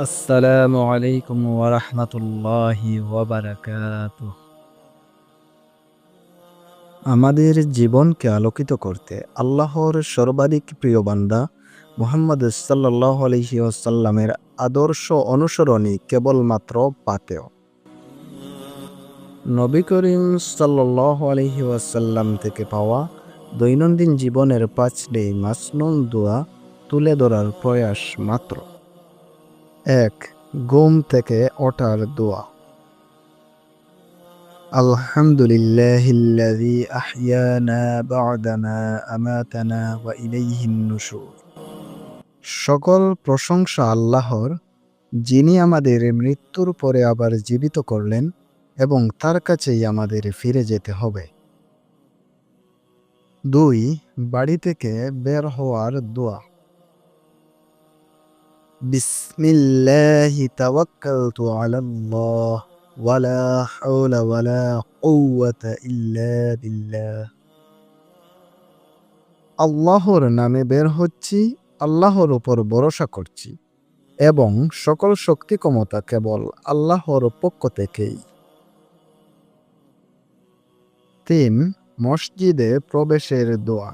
আসসালামু আলাইকুম ওয়া রাহমাতুল্লাহি ওয়া বারাকাতুহু। আমাদের জীবনকে আলোকিত করতে আল্লাহর সর্বাধিক প্রিয় বান্দা মুহাম্মদ সাল্লাল্লাহু আলাইহি ওয়াসাল্লামের আদর্শ অনুসরণই কেবলমাত্র পাথেয়। নবী করিম সাল্লাল্লাহু আলাইহি ওয়াসাল্লাম থেকে পাওয়া দৈনন্দিন জীবনের ৫টি মাসনুন দোয়া তুলে ধরার প্রয়াস মাত্র। ১. ঘুম থেকে ওঠার দোয়া। আলহামদুলিল্লাহিল্লাযী আহইয়ানা বা'দামা আমাতানা ওয়া ইলাইহিন নুশুর। সকল প্রশংসা আল্লাহর, যিনি আমাদের মৃত্যুর পরে আবার জীবিত করলেন এবং তার কাছেই আমাদের ফিরে যেতে হবে। ২. বাড়ি থেকে বের হওয়ার দোয়া। বিসমিল্লাহি তাওয়াক্কালতু আলাল্লাহ ওয়ালা হাওলা ওয়ালা কুওয়াতা ইল্লা বিল্লাহ। আল্লাহর নামে বের হচ্ছি, আল্লাহর উপর ভরসা করছি এবং সকল শক্তি ক্ষমতা কেবল আল্লাহর পক্ষ থেকেই। ৩. মসজিদে প্রবেশের দোয়া।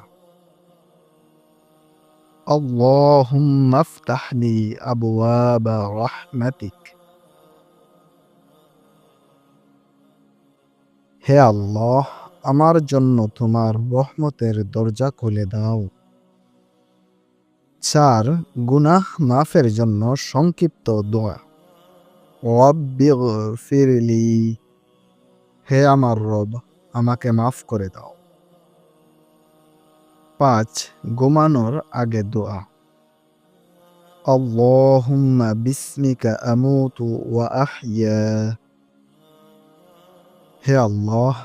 আল্লাহুম্মা আফতাহ লি আবওয়াবা রাহমাতিক। হে আল্লাহ, আমার জন্য তোমার রহমতের দরজা খুলে দাও। ৪. গুনাহ মাফের জন্য সংক্ষিপ্ত দোয়া। রব্বিগফিরলি। হে আমার রব, আমাকে মাফ করে দাও। ৫. ঘুমানোর আগে দোয়া। আল্লাহুম্মা বিসমিকা আমুতু ওয়া আহইয়া। হে আল্লাহ,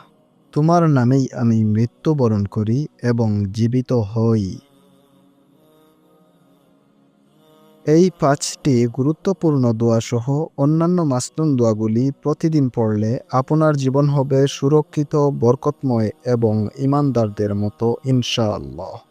তোমার নামেই আমি মৃত্যুবরণ করি এবং জীবিত হই। এই ৫টি গুরুত্বপূর্ণ দোয়া সহ অন্যান্য মাসনুন দোয়াগুলি প্রতিদিন পড়লে আপনার জীবন হবে সুরক্ষিত, বরকতময় এবং ঈমানদারদের মতো ইনশাআল্লাহ।